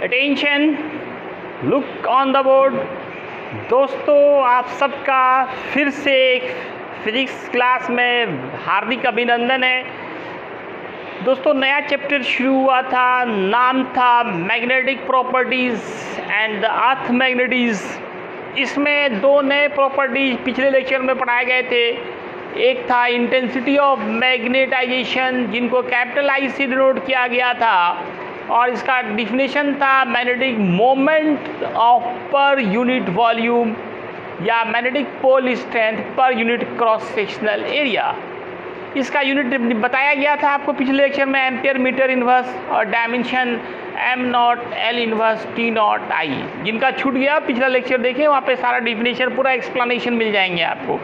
Attention, look on the board. दोस्तों, आप सबका फिर से एक फिजिक्स क्लास में हार्दिक अभिनंदन है। दोस्तों, नया चैप्टर शुरू हुआ था, नाम था magnetic properties and the earth magnetism. इसमें दो नए प्रॉपर्टीज पिछले लेक्चर में पढ़ाए गए थे। एक था इंटेंसिटी ऑफ मैग्नेटाइजेशन, जिनको कैपिटल आई से डिनोट किया गया था, और इसका डिफिनेशन था magnetic moment of per unit volume या magnetic pole strength per unit cross sectional area. इसका यूनिट बताया गया था आपको पिछले लेक्चर में, एम्पियर मीटर इनवर्स, और dimension M not L inverse T not I. जिनका छूट गया पिछला लेक्चर देखें, वहाँ पे सारा डिफिनेशन पूरा एक्सप्लेनेशन मिल जाएंगे आपको।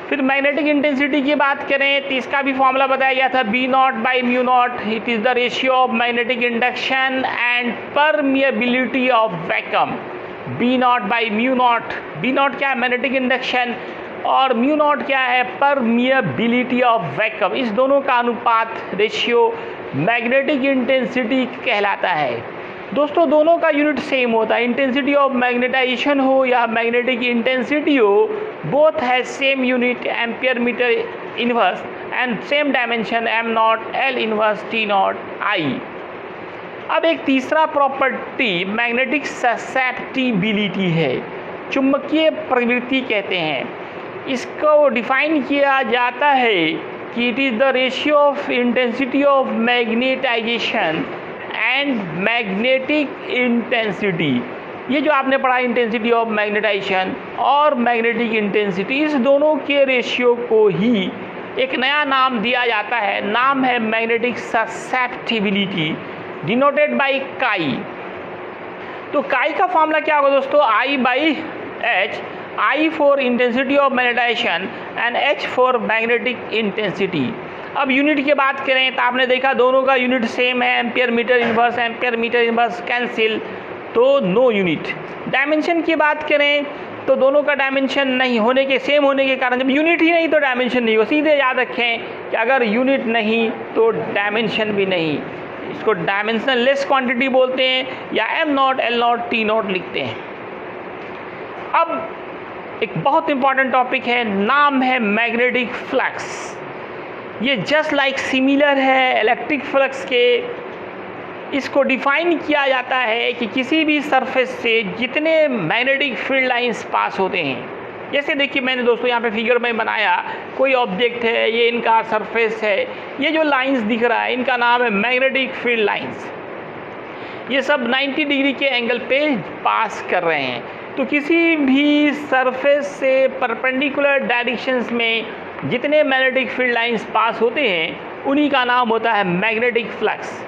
फिर मैग्नेटिक इंटेंसिटी की बात करें तो इसका भी फॉर्मूला बताया गया था, B naught by mu naught. It is the ratio of magnetic induction and permeability of vacuum. B naught by mu naught. B naught क्या है? मैग्नेटिक इंडक्शन, और म्यू नॉट क्या है? Permeability of vacuum. इस दोनों का अनुपात, रेशियो, मैग्नेटिक इंटेंसिटी कहलाता है। दोस्तों, दोनों का यूनिट सेम होता है। इंटेंसिटी ऑफ मैग्नेटाइजेशन हो या मैग्नेटिक इंटेंसिटी हो, बोथ है same unit, ampere metre inverse, and same dimension M not L inverse T not I. अब एक तीसरा प्रॉपर्टी मैग्नेटिक ससेप्टिबिलिटी है, चुंबकीय प्रवृत्ति कहते हैं। इसको डिफाइन किया जाता है कि it is the ratio of intensity of magnetization and magnetic intensity. ये जो आपने पढ़ा, इंटेंसिटी ऑफ मैग्नेटाइजेशन और मैग्नेटिक इंटेंसिटी, इस दोनों के रेशियो को ही एक नया नाम दिया जाता है। नाम है मैग्नेटिक ससेप्टिबिलिटी, डिनोटेड बाई काई। तो काई का फॉर्मूला क्या होगा दोस्तों? I by H, I for intensity of magnetization and H for magnetic intensity. अब यूनिट की बात करें तो आपने देखा दोनों का यूनिट सेम है, एम्पियर मीटर इनवर्स कैंसिल, तो नो यूनिट। डायमेंशन की बात करें तो दोनों का डायमेंशन नहीं होने के, सेम होने के कारण, जब यूनिट ही नहीं तो डायमेंशन नहीं हो। सीधे याद रखें कि अगर यूनिट नहीं तो डायमेंशन भी नहीं। इसको डायमेंशनल लेस क्वांटिटी बोलते हैं, या M not L naught T not लिखते हैं। अब एक बहुत इंपॉर्टेंट टॉपिक है, नाम है मैग्नेटिक फ्लक्स। ये जस्ट लाइक सिमिलर है इलेक्ट्रिक फ्लक्स के। इसको डिफाइन किया जाता है कि किसी भी सरफेस से जितने मैग्नेटिक फील्ड लाइंस पास होते हैं, जैसे देखिए मैंने दोस्तों यहाँ पे फिगर में बनाया, कोई ऑब्जेक्ट है, ये इनका सरफेस है, ये जो लाइंस दिख रहा है इनका नाम है मैग्नेटिक फील्ड लाइंस। ये सब 90 डिग्री के एंगल पे पास कर रहे हैं। तो किसी भी सरफेस से परपेंडिकुलर डायरेक्शंस में जितने मैग्नेटिक फील्ड लाइंस पास होते हैं उन्हीं का नाम होता है मैग्नेटिक फ्लक्स।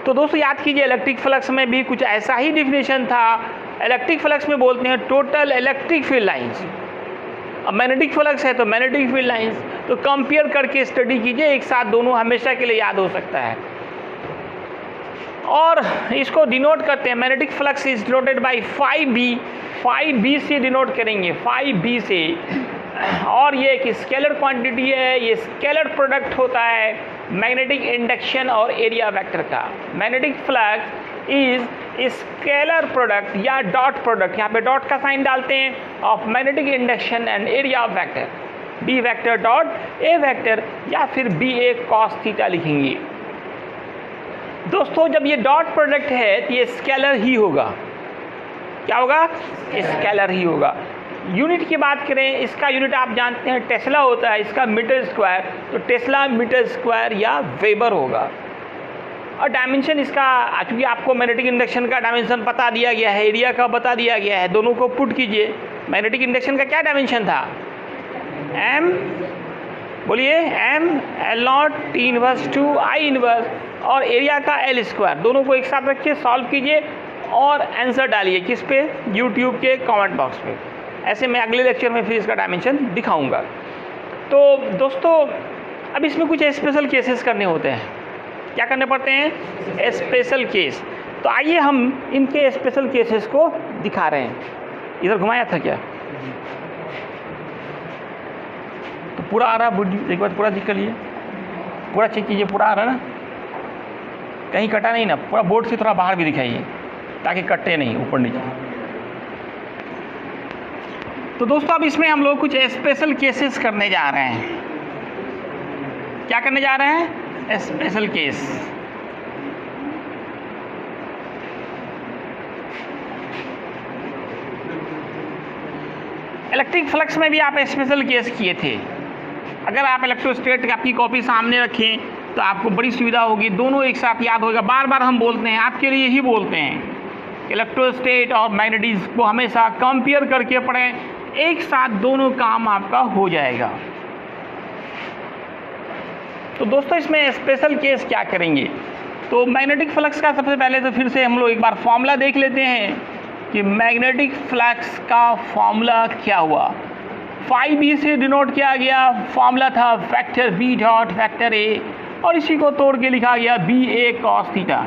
तो दोस्तों याद कीजिए, इलेक्ट्रिक फ्लक्स में भी कुछ ऐसा ही डिफिनेशन था। इलेक्ट्रिक फ्लक्स में बोलते हैं टोटल इलेक्ट्रिक फील्ड लाइंस। अब मैग्नेटिक फ्लक्स है तो मैग्नेटिक फील्ड लाइंस, तो कंपेयर करके स्टडी कीजिए, एक साथ दोनों हमेशा के लिए याद हो सकता है। और इसको डिनोट करते हैं, magnetic flux is denoted by phi B. Phi B से डिनोट करेंगे, फाई बी से। और ये एक स्केलर क्वांटिटी है, ये स्केलर प्रोडक्ट होता है मैग्नेटिक इंडक्शन और एरिया वेक्टर का। Magnetic flux is scalar product या डॉट प्रोडक्ट, यहाँ पे डॉट का साइन डालते हैं, of magnetic induction and area vector, B vector dot A vector, या फिर बी ए कॉस थीटा लिखेंगे। दोस्तों, जब ये डॉट प्रोडक्ट है तो ये स्केलर ही होगा। क्या होगा? स्केलर ही होगा। यूनिट की बात करें, इसका यूनिट आप जानते हैं टेस्ला होता है, इसका मीटर स्क्वायर, तो टेस्ला मीटर स्क्वायर या वेबर होगा। और डायमेंशन इसका, चूँकि आपको मैग्नेटिक इंडक्शन का डायमेंशन बता दिया गया है, एरिया का बता दिया गया है, दोनों को पुट कीजिए। मैग्नेटिक इंडक्शन का क्या डायमेंशन था? एम, बोलिए, M L naught T inverse two I inverse, और एरिया का एल स्क्वायर। दोनों को एक साथ रखिए, सॉल्व कीजिए और आंसर डालिए किस पे? यूट्यूब के कमेंट बॉक्स पे। ऐसे मैं अगले लेक्चर में फिर इसका डायमेंशन दिखाऊंगा। तो दोस्तों, अब इसमें कुछ स्पेशल केसेस करने होते हैं। क्या करने पड़ते हैं? Special case. तो आइए हम इनके स्पेशल केसेस को दिखा रहे हैं। इधर घुमाया था क्या? तो पूरा आ रहा है, एक बार पूरा दिख लीजिए, पूरा चेक कीजिए, पूरा आ रहा है ना, कहीं कटा नहीं ना, पूरा बोर्ड से थोड़ा बाहर भी दिखाइए। ताकि कटे नहीं ऊपर नीचे। तो दोस्तों अब इसमें हम लोग कुछ स्पेशल केसेस करने जा रहे हैं। क्या करने जा रहे हैं? Special case. इलेक्ट्रिक फ्लक्स में भी आप स्पेशल केस किए थे। अगर आप इलेक्ट्रोस्टैट आपकी कॉपी सामने रखें तो आपको बड़ी सुविधा होगी, दोनों एक साथ याद होगा। बार बार हम बोलते हैं, आपके लिए ही बोलते हैं, इलेक्ट्रोस्टैट और मैग्नेटिज्म को हमेशा कंपेयर करके पढ़ें, एक साथ दोनों काम आपका हो जाएगा। तो दोस्तों इसमें स्पेशल केस क्या करेंगे? तो मैग्नेटिक फ्लक्स का सबसे पहले तो फिर से हम लोग एक बार फॉर्मूला देख लेते हैं कि मैग्नेटिक फ्लक्स का फॉर्मूला क्या हुआ। फाई बी से डिनोट किया गया, फॉर्मूला था vector B dot vector A, और इसी को तोड़ के लिखा गया बी ए कॉस थीटा।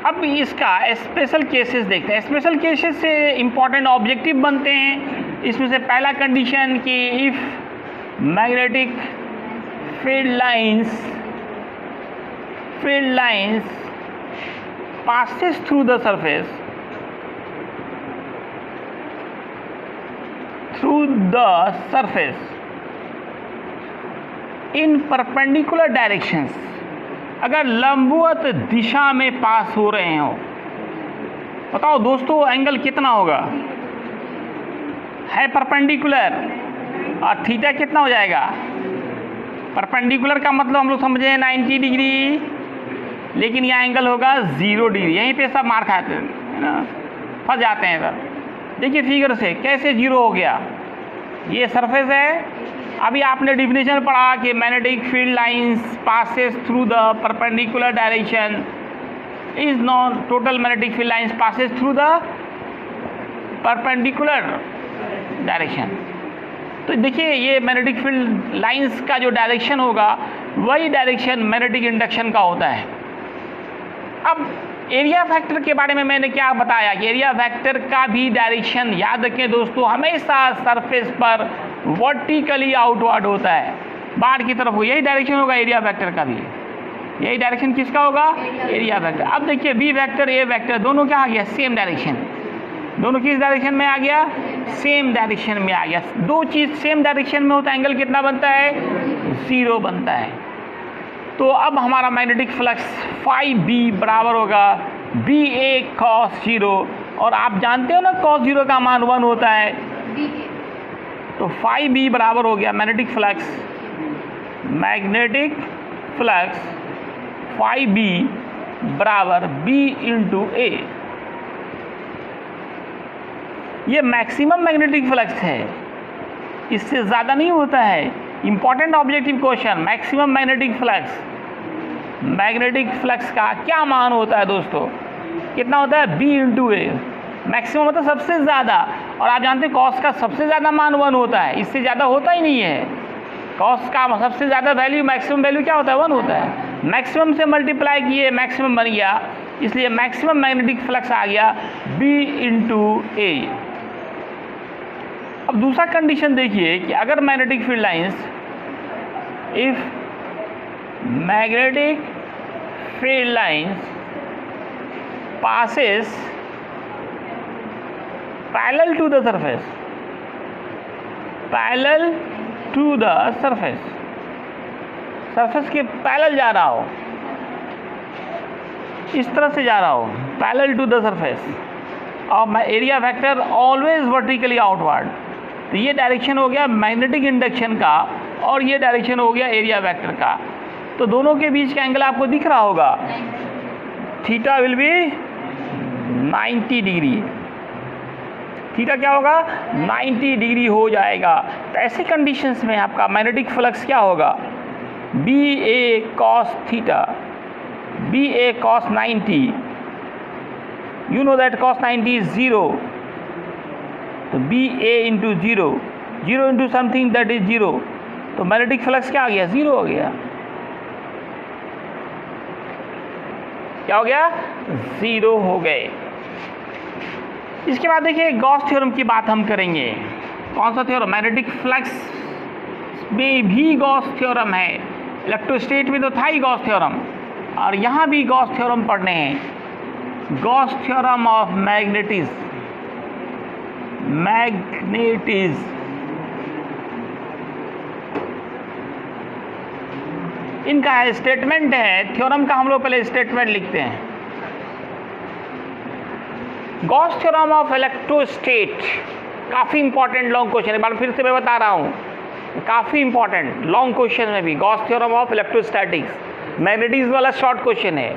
अब इसका स्पेशल केसेस देखते हैं। स्पेशल केसेस से इंपॉर्टेंट ऑब्जेक्टिव बनते हैं। इसमें से पहला कंडीशन कि if magnetic field lines passes through the surface in perpendicular directions, अगर लंबवत दिशा में पास हो रहे हो। बताओ दोस्तों एंगल कितना होगा? है परपेंडिकुलर, और थीटा कितना हो जाएगा? परपेंडिकुलर का मतलब हम लोग समझे 90 डिग्री, लेकिन यहाँ एंगल होगा 0 डिग्री। यहीं पे सब मार खाते हैं, है ना, फंस जाते हैं सब। देखिए फिगर से कैसे 0 हो गया। ये सरफेस है। अभी आपने डिफिनेशन पढ़ा कि magnetic field lines passes through the perpendicular direction is non total magnetic field lines passes through the perpendicular direction. तो देखिए ये मैग्नेटिक फील्ड लाइंस का जो डायरेक्शन होगा वही डायरेक्शन मैग्नेटिक इंडक्शन का होता है। अब एरिया फैक्टर के बारे में मैंने क्या बताया कि एरिया फैक्टर का भी डायरेक्शन याद रखें दोस्तों, हमेशा सरफेस पर वर्टिकली आउटवर्ड होता है, बाहर की तरफ हो। यही डायरेक्शन होगा एरिया फैक्टर का भी। यही डायरेक्शन किसका होगा? Area factor. अब देखिए बी वेक्टर ए वेक्टर दोनों क्या आ गया? Same direction. दोनों किस डायरेक्शन में आ गया? सेम डायरेक्शन में आ गया। दो चीज़ सेम डायरेक्शन में होता है, एंगल कितना बनता है? 0 बनता है। तो अब हमारा मैग्नेटिक फ्लक्स फाई बी बराबर होगा बी ए कॉस 0, और आप जानते हो ना कॉस 0 का मान 1 होता है। तो फाई बी बराबर हो गया मैग्नेटिक फ्लक्स फाई बी बराबर बी इंटू ए। ये मैक्सिमम मैग्नेटिक फ्लक्स है, इससे ज़्यादा नहीं होता है। Important objective question, maximum magnetic flux का क्या मान होता है दोस्तों? कितना होता है? बी इंटू ए। मैक्सिमम मतलब सबसे ज़्यादा, और आप जानते हैं कॉस का सबसे ज़्यादा मान 1 होता है, इससे ज़्यादा होता ही नहीं है। कॉस का सबसे ज़्यादा वैल्यू, मैक्सिमम वैल्यू क्या होता है? 1 होता है। मैक्सिमम से मल्टीप्लाई किए, मैक्सिमम बन गया, इसलिए मैक्सिमम मैग्नेटिक फ्लक्स आ गया बी इंटू ए। अब दूसरा कंडीशन देखिए कि अगर magnetic field lines, if magnetic field lines passes parallel to the surface, surface के पैरेलल जा रहा हो, इस तरह से जा रहा हो, पैरेलल टू द सरफेस, और area vector always vertically outward. तो ये डायरेक्शन हो गया मैग्नेटिक इंडक्शन का, और ये डायरेक्शन हो गया एरिया वेक्टर का। तो दोनों के बीच का एंगल आपको दिख रहा होगा, theta will be 90 degree. Theta क्या होगा? 90 डिग्री हो जाएगा। तो ऐसे कंडीशंस में आपका मैग्नेटिक फ्लक्स क्या होगा? B A cos theta, B A cos 90, you know that cos 90 is 0, तो बी ए इंटू 0, 0 इंटू समथिंग दैट इज 0, तो मैग्नेटिक फ्लक्स क्या आ गया? 0 हो गया। क्या हो गया? 0 हो गए। इसके बाद देखिए गॉस थ्योरम की बात हम करेंगे। कौन सा थ्योरम? मैग्नेटिक फ्लक्स में भी गॉस थ्योरम है। इलेक्ट्रोस्टेट में तो था ही गॉस थ्योरम, और यहाँ भी गॉस थ्योरम पढ़ने हैं। गॉस थ्योरम ऑफ मैग्नेटिज्म, इनका स्टेटमेंट है। थ्योरम का हम लोग पहले स्टेटमेंट लिखते हैं। गॉस थ्योरम ऑफ इलेक्ट्रोस्टेट काफ़ी इंपॉर्टेंट लॉन्ग क्वेश्चन है, बार फिर से मैं बता रहा हूँ, काफ़ी इंपॉर्टेंट लॉन्ग क्वेश्चन में भी। Gauss theorem of electrostatics magnetism वाला शॉर्ट क्वेश्चन है,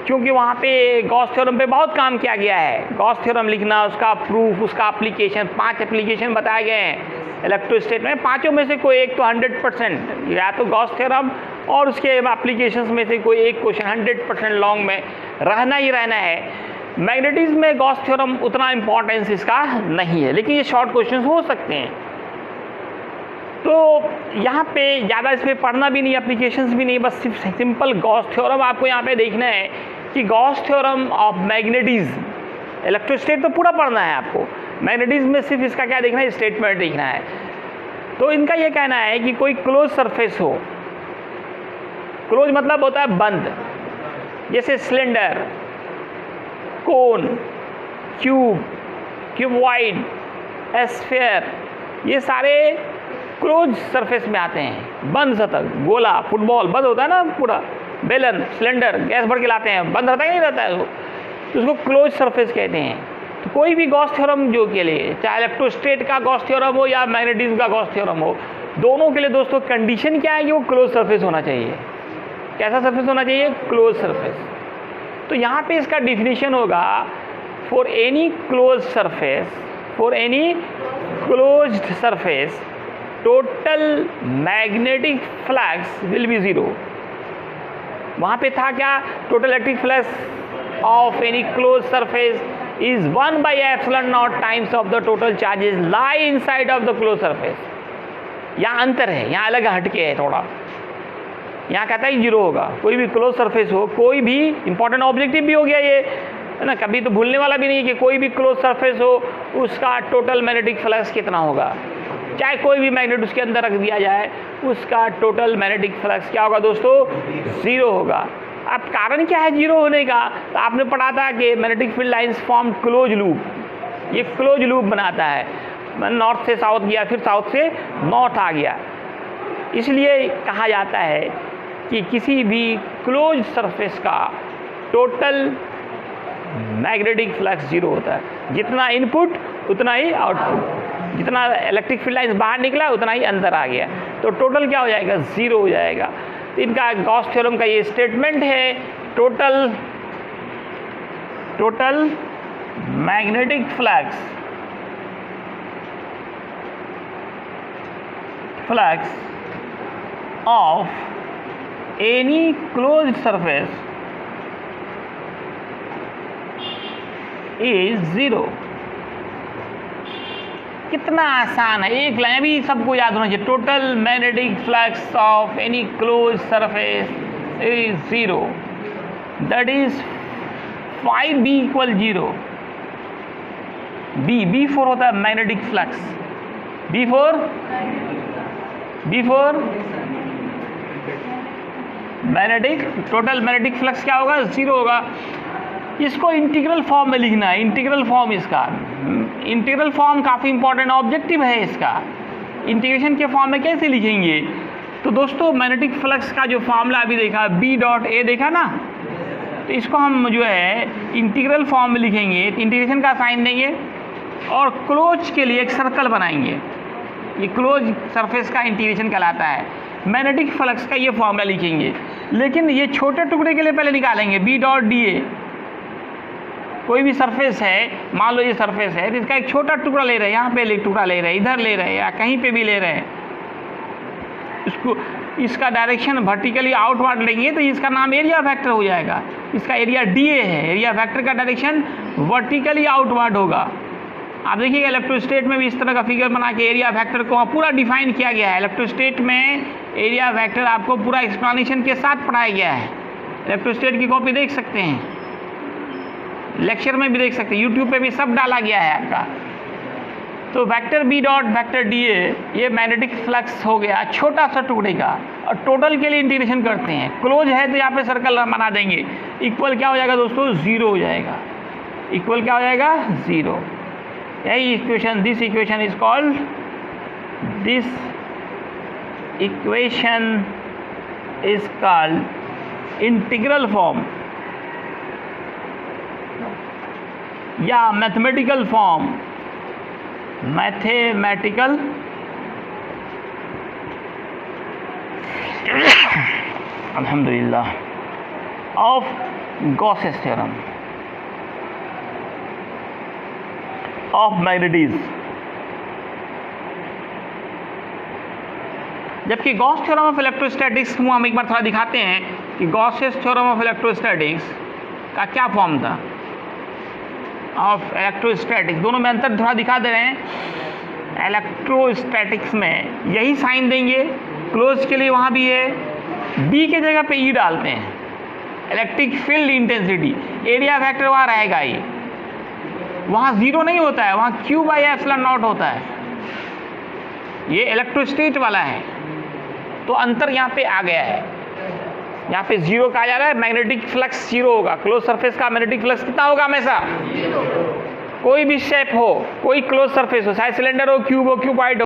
क्योंकि वहाँ पे गॉस थ्योरम पे बहुत काम किया गया है। गॉस थ्योरम लिखना, उसका प्रूफ, उसका एप्लीकेशन, 5 एप्लीकेशन बताए गए हैं इलेक्ट्रोस्टेट में। पाँचों में से कोई एक तो 100%, या तो गॉस थ्योरम और उसके एप्लीकेशंस में से कोई एक क्वेश्चन 100% लॉन्ग में रहना ही रहना है। मैग्नेटिज्म में गॉस थ्योरम उतना इंपॉर्टेंस इसका नहीं है, लेकिन ये शॉर्ट क्वेश्चन हो सकते हैं। तो यहाँ पे ज़्यादा इस पर पढ़ना भी नहीं, एप्लीकेशंस भी नहीं, बस सिर्फ सिंपल गॉस थ्योरम आपको यहाँ पे देखना है कि गॉस थ्योरम ऑफ मैग्नेटिज्म। इलेक्ट्रोस्टेट तो पूरा पढ़ना है आपको, मैग्नेटिज्म में सिर्फ इसका क्या देखना है, स्टेटमेंट देखना है। तो इनका ये कहना है कि कोई क्लोज सरफेस हो, क्लोज मतलब होता है बंद, जैसे सिलेंडर, कोन, क्यूब, क्यूबॉइड, एस्फेयर, ये सारे क्लोज सरफेस में आते हैं। बंद सतह, गोला, फुटबॉल बंद होता है ना पूरा, बेलन, सिलेंडर, गैस भर के लाते हैं, बंद रहता है कि नहीं रहता है वो, तो उसको क्लोज सरफेस कहते हैं। तो कोई भी गॉस थ्योरम जो के लिए, चाहे इलेक्ट्रोस्टेट का गॉस थ्योरम हो या मैग्नेटिज्म का गॉस थ्योरम हो, दोनों के लिए दोस्तों कंडीशन क्या है कि वो क्लोज सरफेस होना चाहिए। कैसा सरफेस होना चाहिए? Close surface. तो यहाँ पे इसका डिफिनीशन होगा, for any close surface, for any closed surface total magnetic flux will be 0। वहाँ पे था क्या? Total electric flux of any close surface is 1/ε0 times of the total charges lie inside of the close surface. यहाँ अंतर है, यहाँ अलग हटके है थोड़ा। यहाँ कहता है 0 होगा, कोई भी क्लोज सरफेस हो, कोई भी इंपॉर्टेंट ऑब्जेक्टिव भी हो गया ये, है ना, कभी तो भूलने वाला भी नहीं है कि कोई भी क्लोज सरफेस हो उसका टोटल मैग्नेटिक फ्लक्स कितना होगा। चाहे कोई भी मैग्नेट उसके अंदर रख दिया जाए, उसका टोटल मैग्नेटिक फ्लक्स क्या होगा दोस्तों? 0 होगा। अब कारण क्या है 0 होने का? तो आपने पढ़ा था कि magnetic field lines form close loop, ये क्लोज लूप बनाता है। नॉर्थ से साउथ गया, फिर साउथ से नॉर्थ आ गया, इसलिए कहा जाता है कि किसी भी क्लोज सरफेस का टोटल मैग्नेटिक फ्लक्स 0 होता है। जितना इनपुट उतना ही आउटपुट, जितना इलेक्ट्रिक फील्ड लाइंस बाहर निकला उतना ही अंदर आ गया, तो टोटल क्या हो जाएगा? 0 हो जाएगा। तो इनका गॉस थ्योरम का ये स्टेटमेंट है, total magnetic flux of any closed surface is 0। कितना आसान है, एक लाइन भी सबको याद होना चाहिए। Total magnetic flux of any close surface is 0, that is 5B = 0। B4 होता है magnetic flux, B4 magnetic, total magnetic flux क्या होगा? 0 होगा। इसको इंटीग्रल फॉर्म में लिखना है, इंटीग्रल फॉर्म इसका, इंटीग्रल फॉर्म काफ़ी इंपॉर्टेंट ऑब्जेक्टिव है इसका। इंटीग्रेशन के फॉर्म में कैसे लिखेंगे? तो दोस्तों मैग्नेटिक फ्लक्स का जो फॉर्मूला अभी देखा, B.A देखा ना, तो इसको हम जो है इंटीग्रल फॉर्म में लिखेंगे, इंटीग्रेशन का साइन देंगे और क्लोज के लिए एक सर्कल बनाएंगे। ये क्लोज सरफेस का इंटीग्रेशन कहलाता है। मैग्नेटिक फ्लक्स का ये फॉर्मूला लिखेंगे, लेकिन ये छोटे टुकड़े के लिए पहले निकालेंगे। B.DA कोई भी सरफेस है, मान लो ये सरफेस है, तो इसका एक छोटा टुकड़ा ले रहे हैं, यहाँ पे एक टुकड़ा ले रहे हैं, इधर ले रहे हैं या कहीं पे भी ले रहे हैं, इसको इसका डायरेक्शन वर्टिकली आउटवर्ड लेंगे तो इसका नाम एरिया वेक्टर हो जाएगा। इसका एरिया DA है, एरिया वेक्टर का डायरेक्शन वर्टिकली आउटवर्ड होगा। आप देखिएगा इलेक्ट्रोस्टेट में भी इस तरह का फिगर बना के एरिया वेक्टर को पूरा डिफाइन किया गया है। इलेक्ट्रोस्टेट में एरिया वेक्टर आपको पूरा एक्सप्लेनेशन के साथ पढ़ाया गया है। इलेक्ट्रोस्टेट की कॉपी देख सकते हैं, लेक्चर में भी देख सकते हैं, यूट्यूब पे भी सब डाला गया है आपका। तो वेक्टर B.DA ये मैग्नेटिक फ्लक्स हो गया छोटा सा टुकड़े का, और टोटल के लिए इंटीग्रेशन करते हैं। क्लोज है तो यहाँ पे सर्कल बना देंगे। इक्वल क्या हो जाएगा दोस्तों, ज़ीरो हो जाएगा। इक्वल क्या हो जाएगा, ज़ीरो। यही equation, this equation is called, this equation is called integral form या मैथमेटिकल फॉर्म, मैथमेटिकल अल्हम्दुलिल्लाह of Gauss's theorem of magnetism. जबकि गॉस थ्योरम ऑफ इलेक्ट्रोस्टैटिक्स को हम एक बार थोड़ा दिखाते हैं कि गॉसेस थ्योरम ऑफ इलेक्ट्रोस्टैटिक्स का क्या फॉर्म था, ऑफ इलेक्ट्रोस्टैटिक्स, दोनों में अंतर थोड़ा दिखा दे रहे हैं। इलेक्ट्रोस्टैटिक्स में यही साइन देंगे, क्लोज के लिए वहाँ भी है, बी के जगह पे ई डालते हैं। Electric field intensity, area factor वहाँ रहेगा ही, वहाँ ज़ीरो नहीं होता है, वहाँ क्यू बाई एप्सिलॉन नॉट होता है। ये इलेक्ट्रोस्टेट वाला है, तो अंतर यहाँ पे आ गया है। यहाँ पे जीरो कहा जा रहा है, मैग्नेटिक फ्लक्स जीरो होगा। क्लोज सरफेस का मैग्नेटिक फ्लक्स कितना होगा हमेशा, कोई भी शेप हो, कोई क्लोज सरफेस हो, चाहे सिलेंडर हो, क्यूब हो, क्यूबॉइड हो।